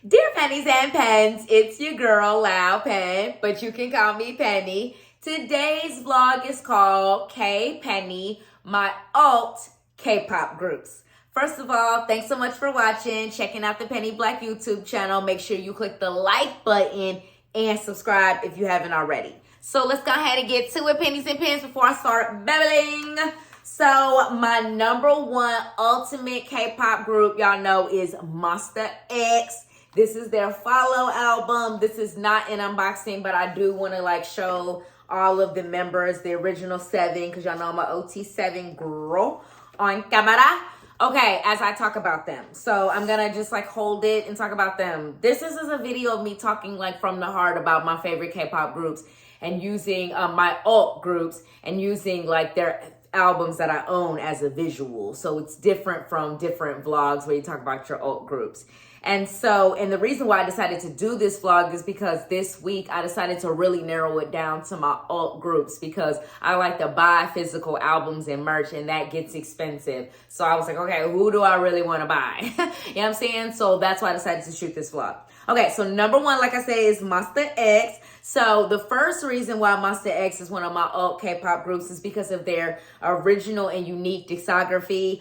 Dear Pennies and Pens, it's your girl LoudPen, but you can call me Penny. Today's vlog is called K-Penny, my Ult K-Pop Groups. First of all, thanks so much for watching, checking out the Penny Black YouTube channel. Make sure you click the like button and subscribe if you haven't already. So let's go ahead and get to it, Pennies and Pens, before I start babbling. So my number one ultimate K-pop group, y'all know, is MONSTA X. This is their follow album. This is not an unboxing, but I do want to show all of the members, the original 7, because y'all know I'm an OT7 girl on camera. Okay, as I talk about them. So I'm gonna just hold it and talk about them. This is a video of me talking from the heart about my favorite K-pop groups and using my alt groups and using their albums that I own as a visual. So it's different from different vlogs where you talk about your alt groups. And the reason why I decided to do this vlog is because this week I decided to really narrow it down to my alt groups because I like to buy physical albums and merch and that gets expensive. So I was like, okay, who do I really want to buy? You know what I'm saying? So that's why I decided to shoot this vlog. Okay, so number one, like I said, is MONSTA X. So the first reason why MONSTA X is one of my alt K-pop groups is because of their original and unique discography.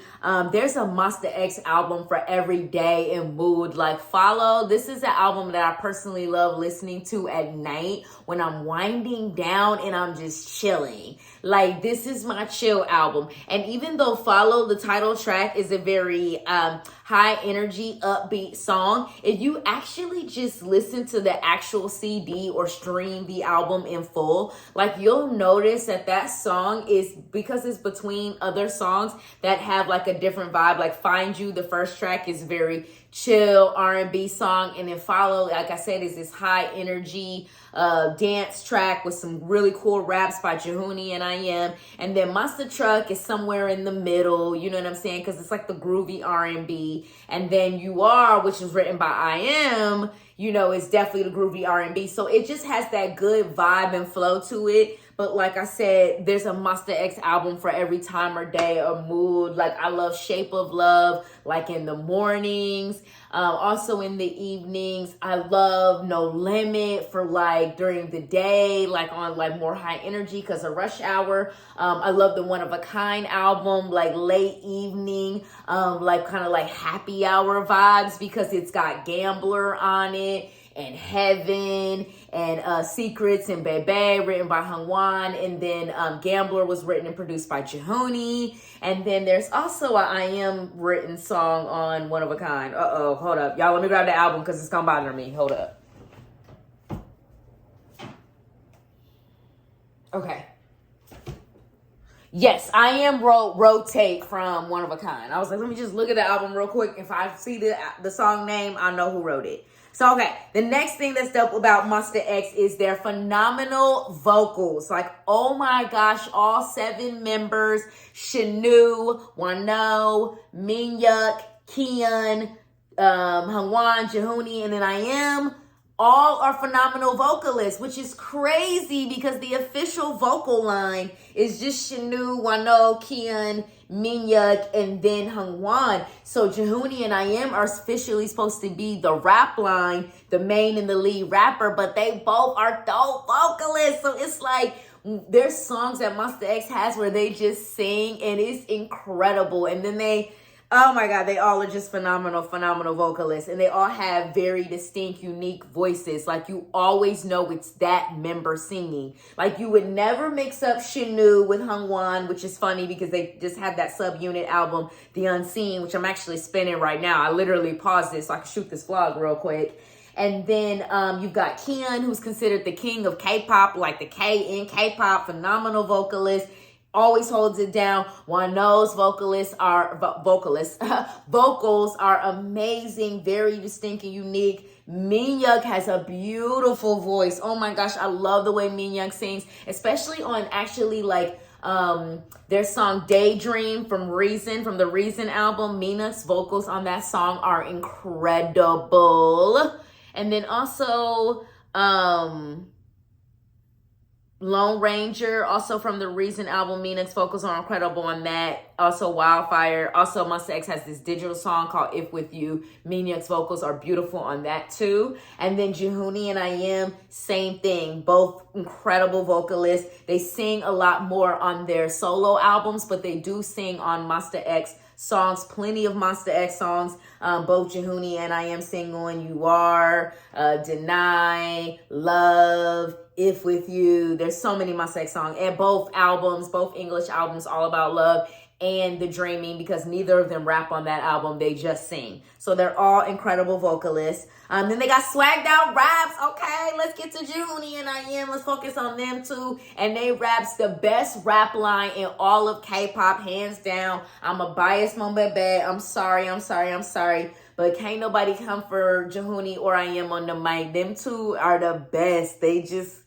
There's a MONSTA X album for every day and mood. Follow. This is an album that I personally love listening to at night when I'm winding down and I'm just chilling. This is my chill album. And even though Follow, the title track, is a very high energy, upbeat song, if you actually just listen to the actual CD or stream the album in full, you'll notice that song is, because it's between other songs that have a different vibe. Find You, the first track, is very chill R&B song, and then Follow, like I said, is this high energy dance track with some really cool raps by JHONEE and IM, and then Monster Truck is somewhere in the middle, you know what I'm saying, because it's the groovy R&B, and then You Are, which is written by IM, you know, it's definitely the groovy R&B, so it just has that good vibe and flow to it. But like I said, there's a MONSTA X album for every time or day or mood. I love Shape of Love, in the mornings, also in the evenings. I love No Limit for during the day, on more high energy because of rush hour. I love the One of a Kind album, late evening, kind of happy hour vibes because it's got Gambler on it, and Heaven, and Secrets, and Bebe, written by Hongwan, and then Gambler was written and produced by JHONEE, and then there's also a IM written song on One of a Kind. Hold up. Y'all, let me grab the album because it's gonna bother me. Hold up. Okay. Yes, IM wrote Rotate from One of a Kind. I was like, let me just look at the album real quick. If I see the song name, I know who wrote it. So, okay, the next thing that's dope about MONSTA X is their phenomenal vocals. Oh my gosh, all 7 members, SHINee, Wano, Minhyuk, Kihyun, Hongwan, JHONEE, and then IM, all are phenomenal vocalists, which is crazy because the official vocal line is just SHINee, Wano, Kihyun, Minhyuk, and then Hongwan. So JHONEE and IM are officially supposed to be the rap line, the main and the lead rapper, but they both are dope vocalists. So it's there's songs that MONSTA X has where they just sing and it's incredible. And then oh my God, they all are just phenomenal vocalists. And they all have very distinct, unique voices. You always know it's that member singing. You would never mix up SHINee with Hongwan, which is funny because they just have that subunit album, The Unseen, which I'm actually spinning right now. I literally paused it so I can shoot this vlog real quick. And then you've got Kihyun, who's considered the king of K-pop, the K in K-pop, phenomenal vocalist. Always holds it down. Wano's vocals are amazing, very distinct and unique. Minhyuk has a beautiful voice. Oh my gosh, I love the way Minhyuk sings, especially on their song Daydream from the Reason album. Minhyuk's vocals on that song are incredible. And then also Lone Ranger, also from the recent album, Minak's vocals are incredible on that. Also Wildfire. Also MONSTA X has this digital song called If With You. Minak's vocals are beautiful on that too. And then JiHooney and IM, same thing. Both incredible vocalists. They sing a lot more on their solo albums, but they do sing on MONSTA X songs, plenty of MONSTA X songs. Both JiHooney and IM sing on You Are, Deny, Love, If With You. There's so many MONSTA X songs. And both albums, both English albums, all about love and The Dreaming, because neither of them rap on that album. They just sing. So they're all incredible vocalists. Then they got swagged out raps. Okay, let's get to JiHooney and IM. Let's focus on them too. And they raps the best rap line in all of K-pop, hands down. I'm a biased Mombebe. I'm sorry. But can't nobody come for JiHooney or IM on the mic. Them two are the best. They just,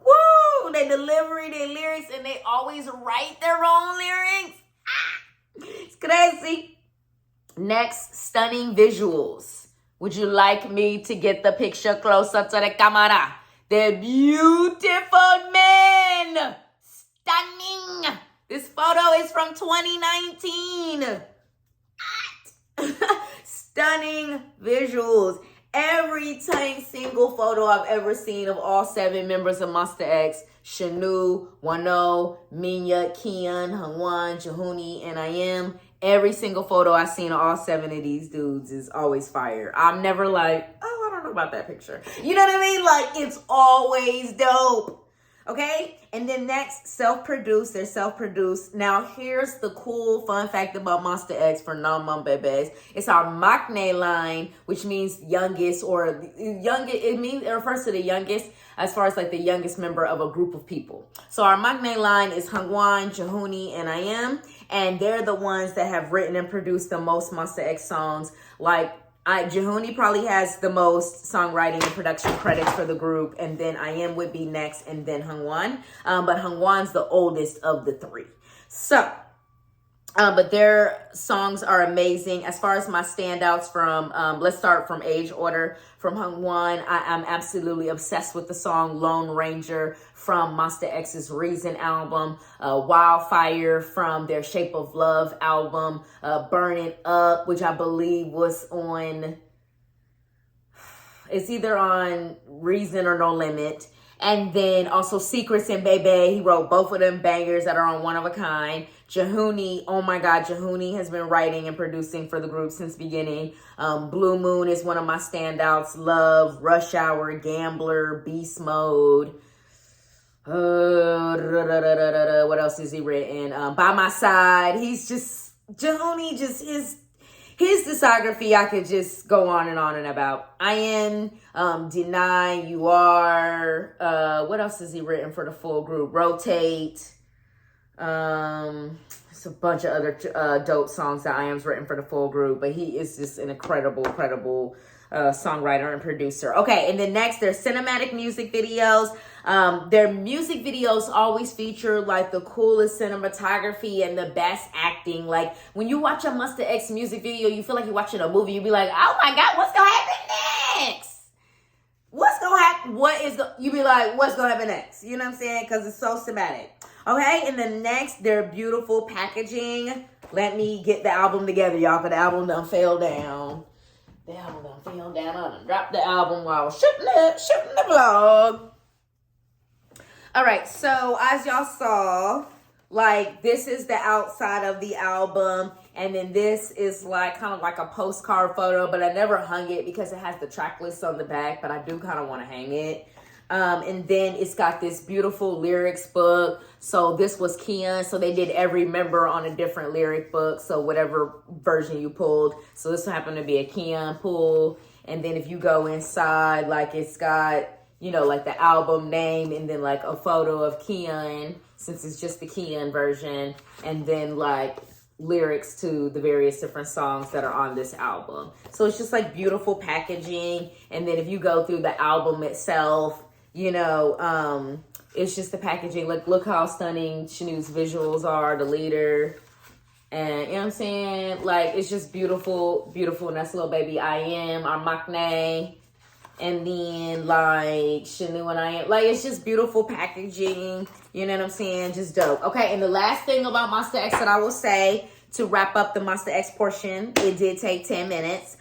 woo! They delivery, their lyrics, and they always write their own lyrics. It's crazy. Next, stunning visuals. Would you like me to get the picture closer to the camera? They're beautiful men. Stunning. This photo is from 2019. Stunning visuals. Every single photo I've ever seen of all 7 members of MONSTA X, SHINee, Wonho, Minya, Kian, Hongwan, JiHooney, and IM, every single photo I've seen of all 7 of these dudes is always fire. I'm never like, oh, I don't know about that picture. You know what I mean? Like, it's always dope. Okay? And then next, self-produced. They're self-produced. Now, here's the cool fun fact about MONSTA X for non-Mombebes. It's our maknae line, which means youngest, or youngest. It refers to the youngest as far as like the youngest member of a group of people. So our maknae line is Hongwan, JiHooney, and IM. And they're the ones that have written and produced the most MONSTA X songs. Like, JiHooney probably has the most songwriting and production credits for the group, and then IM would be next, and then Hongwan. But Hongwan's the oldest of the 3. So, but their songs are amazing. As far as my standouts from, let's start from age order. From Hongwan, I'm absolutely obsessed with the song Lone Ranger from MONSTA X's Reason album, Wildfire from their Shape of Love album, Burn It Up, which I believe was on, it's either on Reason or No Limit. And then also Secrets and Bebe. He wrote both of them bangers that are on One of a Kind. JiHooney, oh my God, JiHooney has been writing and producing for the group since the beginning. Blue Moon is one of my standouts. Love, Rush Hour, Gambler, Beast Mode. What else has he written? By My Side. He's just, JiHooney just is, his discography, I could just go on and about. IN, Deny, You Are. What else has he written for the full group? Rotate. It's a bunch of other dope songs that IM's written for the full group. But he is just an incredible songwriter and producer. Okay, and then next, there's cinematic music videos. Their music videos always feature like the coolest cinematography and the best acting. Like when you watch a MONSTA X music video, you feel like you're watching a movie. You be like, oh my God, what's gonna happen next? What's gonna happen? You be like, what's gonna happen next? You know what I'm saying? Because it's so cinematic. Okay, and then next, their beautiful packaging. Let me get the album together, y'all, because the album done fell down. The album done fell down. I done dropped the album while I was shooting the vlog. All right, so as y'all saw, like this is the outside of the album, and then this is like kind of like a postcard photo, but I never hung it because it has the track list on the back, but I do kind of want to hang it. And then it's got this beautiful lyrics book. So this was Kian. So they did every member on a different lyric book. So whatever version you pulled. So this happened to be a Kian pull. And then if you go inside, like it's got, you know, like the album name and then like a photo of Kian, since it's just the Kian version. And then like lyrics to the various different songs that are on this album. So it's just like beautiful packaging. And then if you go through the album itself, you know, it's just the packaging. Like, look how stunning SHINee's visuals are, the leader. And, you know what I'm saying? Like, it's just beautiful, beautiful. And that's little baby IM, our maknae. And then like SHINee and INKSPOT. Like, it's just beautiful packaging. You know what I'm saying? Just dope. Okay, and the last thing about MONSTA X that I will say to wrap up the MONSTA X portion, it did take 10 minutes,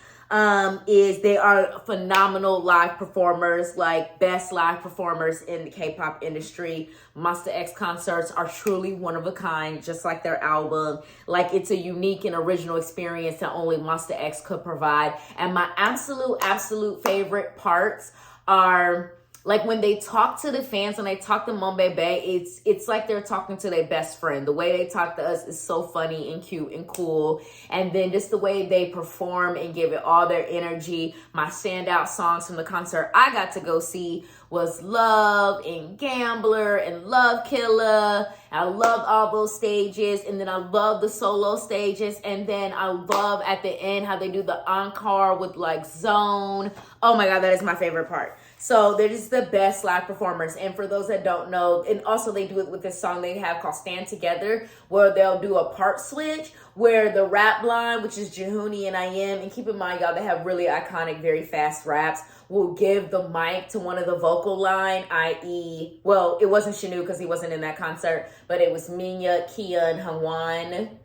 is they are phenomenal live performers, like best live performers in the K-pop industry. MONSTA X concerts are truly one of a kind, just like their album. Like, it's a unique and original experience that only MONSTA X could provide. And my absolute favorite parts are like when they talk to the fans, when they talk to MOMBAY, it's like they're talking to their best friend. The way they talk to us is so funny and cute and cool. And then just the way they perform and give it all their energy. My standout songs from the concert I got to go see was Love and Gambler and Love Killer. I loved all those stages. And then I love the solo stages. And then I love at the end how they do the encore with like Zone. Oh my God, that is my favorite part. So they're just the best live performers. And for those that don't know, and also they do it with this song they have called Stand Together, where they'll do a part switch where the rap line, which is Jehuni and I Am, and keep in mind, y'all, they have really iconic, very fast raps, will give the mic to one of the vocal line, i.e., well, it wasn't SHINee because he wasn't in that concert, but it was Minya, Kia, and Hwan.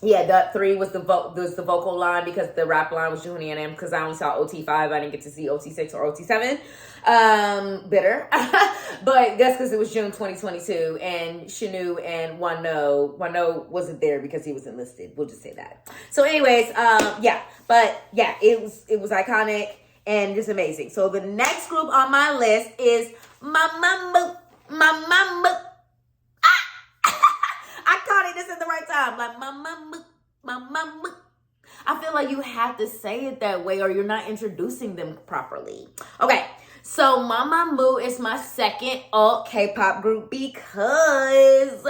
Yeah, that 3 was the vocal line because the rap line was Jehuni and I Am, because I only saw OT5. I didn't get to see OT6 or OT7. Bitter. But that's because it was June 2022 and SHINee and Wano wasn't there because he was enlisted. We'll just say that. So anyways, yeah. But yeah, it was iconic and just amazing. So the next group on my list is MAMAMOO. I caught it just at the right time. Like, MAMAMOO. I feel like you have to say it that way or you're not introducing them properly. Okay, so MAMAMOO is my second alt K-pop group because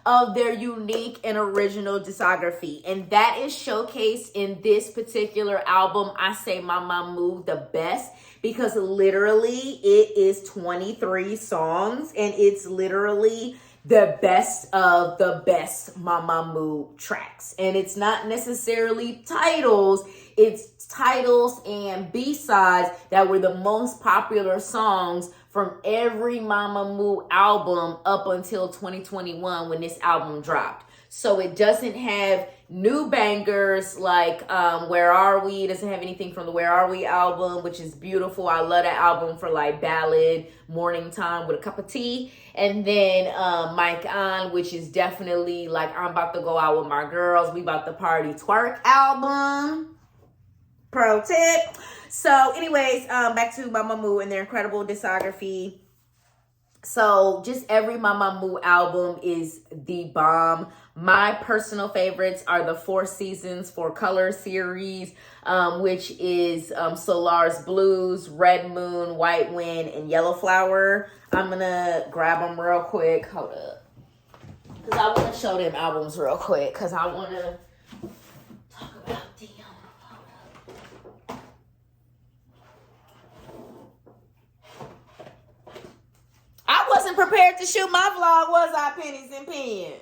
of their unique and original discography. And that is showcased in this particular album. I say MAMAMOO the best because literally it is 23 songs and it's literally the best of the best MAMAMOO tracks. And it's not necessarily titles, it's titles and B-sides that were the most popular songs from every MAMAMOO album up until 2021 when this album dropped. So it doesn't have new bangers like Where Are We? It doesn't have anything from the Where Are We album, which is beautiful. I love that album for like ballad, morning time with a cup of tea. And then Mike On, which is definitely like I'm about to go out with my girls. We about to party twerk album. Pro tip. So anyways, back to MAMAMOO and their incredible discography. So just every MAMAMOO album is the bomb. My personal favorites are the 4 Seasons, 4 Color series, which is Solar's Blues, Red Moon, White Wind, and Yellow Flower. I'm going to grab them real quick. Hold up. Because I want to show them albums real quick because I want to talk about them. I wasn't prepared to shoot my vlog, was I, Pennies and Pens?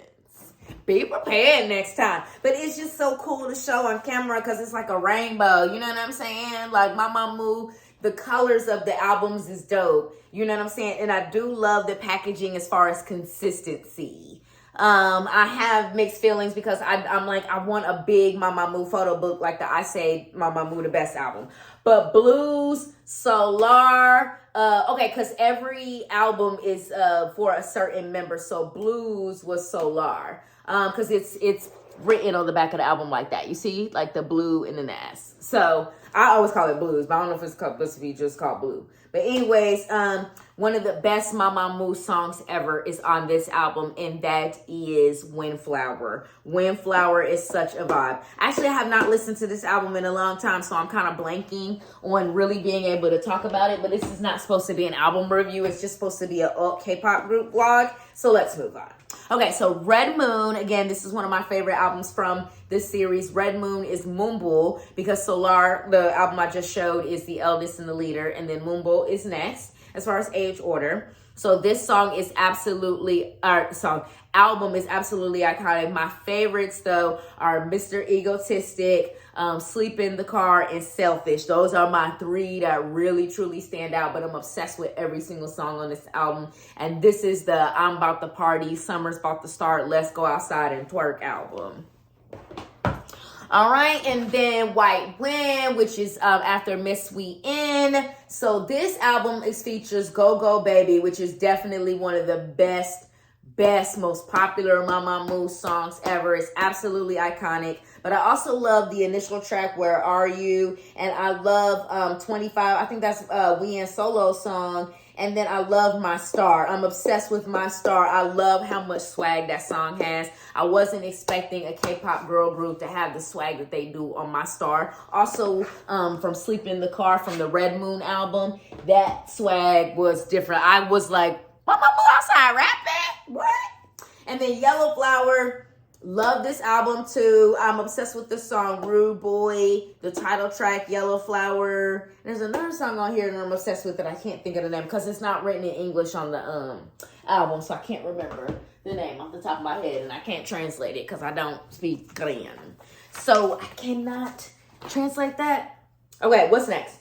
Be prepared next time. But it's just so cool to show on camera because it's like a rainbow. You know what I'm saying? Like MAMAMOO, the colors of the albums is dope. You know what I'm saying? And I do love the packaging as far as consistency. I have mixed feelings because I'm like, I want a big MAMAMOO photo book like the I Say MAMAMOO the Best album. But Blues, Solar, okay, because every album is for a certain member. So Blues was Solar, because it's written on the back of the album like that. You see, like the blue and then the S. So I always call it Blues, but I don't know if it's supposed to be just called Blue. But anyways, one of the best MAMAMOO songs ever is on this album, and that is Windflower. Windflower is such a vibe. Actually, I have not listened to this album in a long time, so I'm kind of blanking on really being able to talk about it. But this is not supposed to be an album review. It's just supposed to be an alt K-pop group vlog. So let's move on. Okay, so Red Moon, again, this is one of my favorite albums from this series. Red Moon is Moonbul because Solar, the album I just showed, is the eldest and the leader, and then Moonbul is next. as far as age order. So this album is absolutely iconic. My favorites though are Mr. Egotistic, Sleep in the Car, and Selfish. Those are my 3 that really truly stand out, but I'm obsessed with every single song on this album. And this is the I'm About to Party, Summer's About to Start, Let's Go Outside and Twerk album. All right, and then White Wind, which is after Miss We In. So this album features Go Go Baby, which is definitely one of the best, most popular MAMAMOO songs ever. It's absolutely iconic. But I also love the initial track, Where Are You? And I love 25. I think that's We In solo song. And then I love My Star. I'm obsessed with My Star. I love how much swag that song has. I wasn't expecting a K-pop girl group to have the swag that they do on My Star. Also, from Sleep in the Car, from the Red Moon album, that swag was different. I was like, MAMAMOO outside rapping? What? And then Yellow Flower. Love this album too. I'm obsessed with the song Rude Boy, the title track Yellow Flower. There's another song on here that I'm obsessed with that I can't think of the name because it's not written in English on the album, so I can't remember the name off the top of my head, and I can't translate it because I don't speak Korean. So I cannot translate that. Okay, what's next?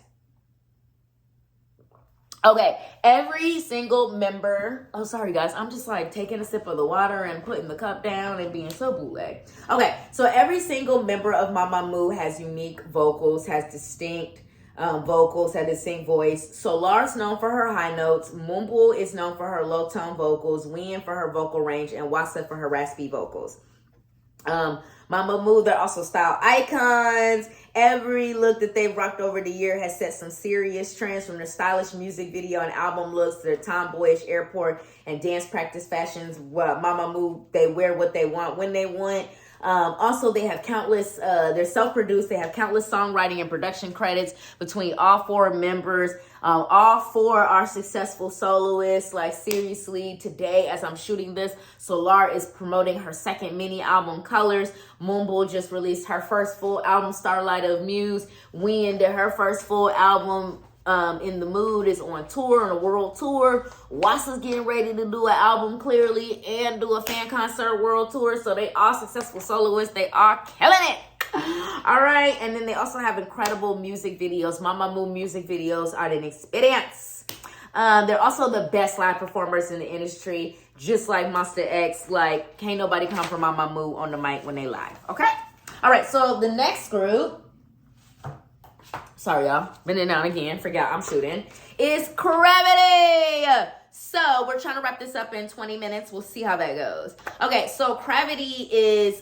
Okay, every single member, oh, sorry guys, I'm just like taking a sip of the water and putting the cup down and being so bootleg. Okay, so every single member of MAMAMOO has unique vocals, has distinct vocals, has distinct voice. Solar's known for her high notes, Moonbul is known for her low tone vocals, Win for her vocal range, and Wasa for her raspy vocals. MAMAMOO, they're also style icons. Every look that they've rocked over the year has set some serious trends, from their stylish music video and album looks to their tomboyish airport and dance practice fashions. MAMAMOO, they wear what they want when they want. Also, they have countless, they're self-produced. They have countless songwriting and production credits between all 4 members. All 4 are successful soloists. Like, seriously, today as I'm shooting this, Solar is promoting her second mini album, Colors. Moonbul just released her first full album, Starlight of Muse. Win did her first full album, In the Mood, is on tour, on a world tour. Wasa's getting ready to do an album, Clearly, and do a fan concert world tour. So they are successful soloists. They are killing it. All right, and then they also have incredible music videos. MAMAMOO music videos are an experience. They're also the best live performers in the industry, just like MONSTA X. Like, can't nobody come from MAMAMOO on the mic when they live, okay? All right, so the next group, sorry y'all, been in and out again, forgot I'm shooting, is CRAVITY. So we're trying to wrap this up in 20 minutes. We'll see how that goes. Okay, so CRAVITY is,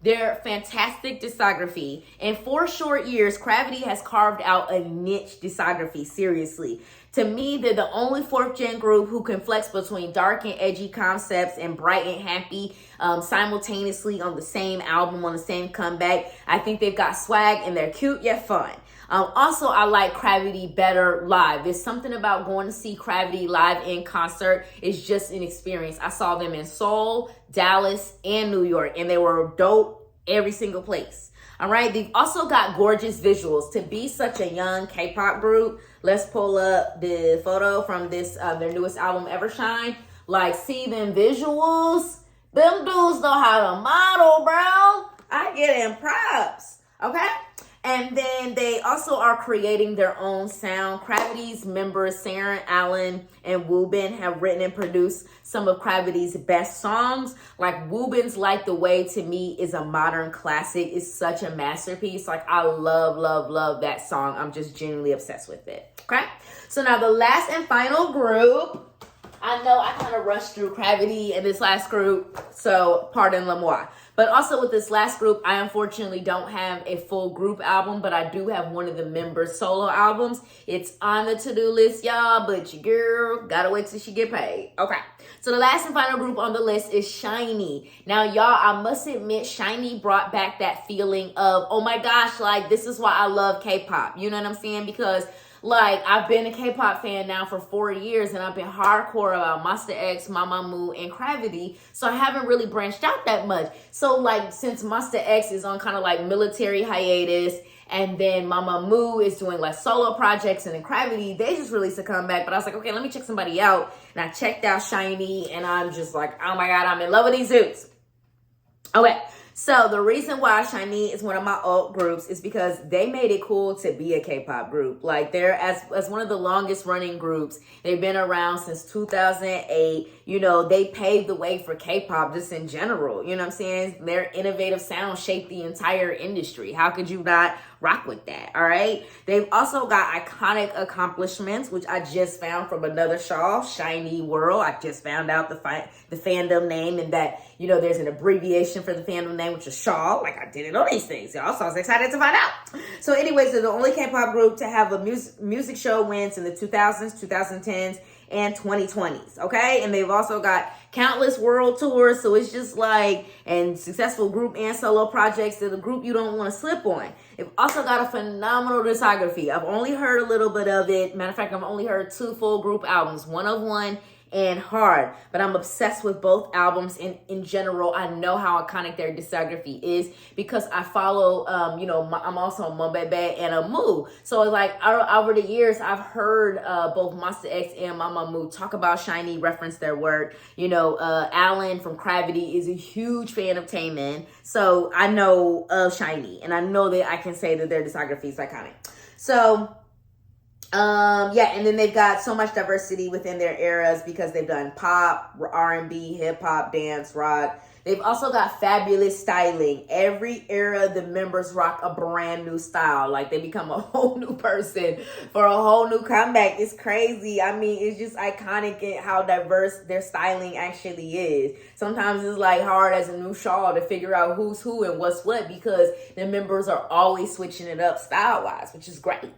their fantastic discography. In 4 short years, CRAVITY has carved out a niche discography, seriously. To me, they're the only 4th gen group who can flex between dark and edgy concepts and bright and happy simultaneously on the same album, on the same comeback. I think they've got swag and they're cute yet fun. Also, I like CRAVITY better live. There's something about going to see CRAVITY live in concert. It's just an experience. I saw them in Seoul, Dallas, and New York, and they were dope every single place. All right, they've also got gorgeous visuals. To be such a young K-pop group, let's pull up the photo from this their newest album, Evershine. Like, see them visuals? Them dudes know how to model, bro. I get in props, okay? And then they also are creating their own sound. CRAVITY's members, Sarah Allen and Woobin, have written and produced some of CRAVITY's best songs. Like, Woobin's Like the Way, to me, is a modern classic. It's such a masterpiece. Like, I love, love, love that song. I'm just genuinely obsessed with it. Okay? So now the last and final group. I know I kind of rushed through CRAVITY and this last group, so pardon-le-moi. But also with this last group, I unfortunately don't have a full group album, but I do have one of the members' solo albums. It's on the to-do list, y'all, but your girl gotta wait till she get paid. Okay, so the last and final group on the list is SHINee. Now, y'all, I must admit, SHINee brought back that feeling of, oh my gosh, like, this is why I love K-pop. You know what I'm saying? Because, like, I've been a K-pop fan now for 4 years, and I've been hardcore about MONSTA X, MAMAMOO, and CRAVITY, so I haven't really branched out that much. So, like, since MONSTA X is on kind of like military hiatus, And then MAMAMOO is doing like solo projects, and then CRAVITY, they just released a comeback. But I was like, okay, let me check somebody out. And I checked out SHINee, and I'm just like, oh my God, I'm in love with these dudes. Okay, so the reason why SHINee is one of my alt groups is because they made it cool to be a K-pop group. Like, they're as one of the longest running groups. They've been around since 2008. You know, they paved the way for K-pop just in general. You know what I'm saying? Their innovative sound shaped the entire industry. How could you not rock with that? All right. They've also got iconic accomplishments, which I just found from another shawl, SHINee World. I just found out the fandom name, and that, you know, there's an abbreviation for the fandom name, which is shawl. Like, I didn't know these things, y'all. So I was excited to find out. So anyways, they're the only K-pop group to have a music show wins in the 2000s, 2010s, and 2020s, okay? And they've also got countless world tours, so it's just like, and successful group and solo projects. They're the group you don't want to slip on. They've also got a phenomenal discography. I've only heard a little bit of it. Matter of fact, I've only heard 2 full group albums, 101 and Hard, but I'm obsessed with both albums. And in general, I know how iconic their discography is because I follow, you know, I'm also a MONSTA and a MOO. So it's like over the years, I've heard both MONSTA X and MAMAMOO talk about SHINee, reference their work. You know, Alan from CRAVITY is a huge fan of Taemin. So I know of SHINee, and I know that I can say that their discography is iconic. So yeah, and then they've got so much diversity within their eras because they've done pop, R&B, hip hop, dance, rock. They've also got fabulous styling. Every era, the members rock a brand new style. Like, they become a whole new person for a whole new comeback. It's crazy. I mean, it's just iconic in how diverse their styling actually is. Sometimes it's like hard as a new shawl to figure out who's who and what's what because the members are always switching it up style-wise, which is great.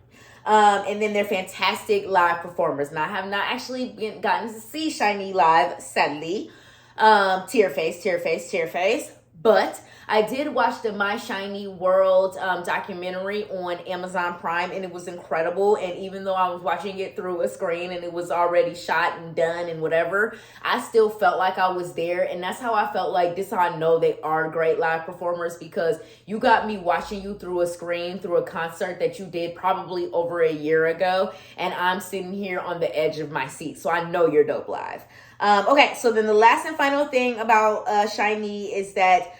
And then they're fantastic live performers. Now, I have not actually gotten to see SHINee live, sadly. Tear face. But I did watch the My SHINee World documentary on Amazon Prime, and it was incredible. And even though I was watching it through a screen and it was already shot and done and whatever, I still felt like I was there. And that's how I felt like, this is how I know they are great live performers, because you got me watching you through a screen, through a concert that you did probably over a year ago, and I'm sitting here on the edge of my seat. So I know you're dope live. Okay, so then the last and final thing about SHINee is that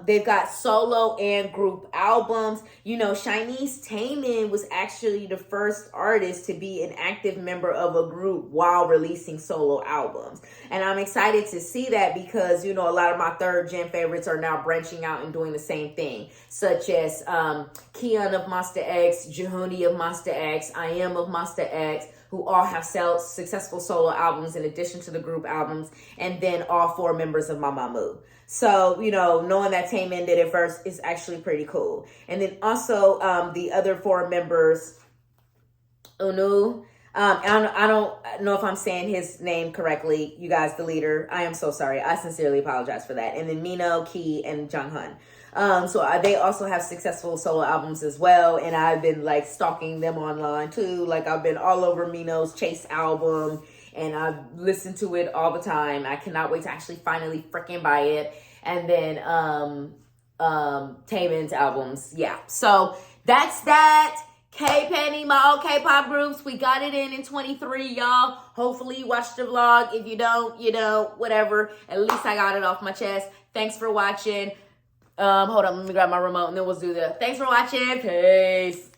they've got solo and group albums. You know, SHINee's Taemin was actually the first artist to be an active member of a group while releasing solo albums. And I'm excited to see that because, you know, a lot of my third gen favorites are now branching out and doing the same thing, such as Kian of MONSTA X, Jehuni of MONSTA X, I Am of MONSTA X, who all have successful solo albums in addition to the group albums, and then all 4 members of MAMAMOO. So, you know, knowing that Taemin did it first is actually pretty cool. And then also the other 4 members, Unu, I don't know if I'm saying his name correctly, you guys, the leader. I am so sorry. I sincerely apologize for that. And then Mino, Ki, and Junghyun. So they also have successful solo albums as well, and I've been like stalking them online too. Like, I've been all over Mino's Chase album, and I've listened to it all the time. I cannot wait to actually finally freaking buy it. And then Taemin's albums, yeah. So that's that. K-Penny, my old K-pop groups. We got it in 23, y'all. Hopefully you watched the vlog. If you don't, you know, whatever. At least I got it off my chest. Thanks for watching. Hold on, let me grab my remote and then we'll do the thanks for watching. Peace.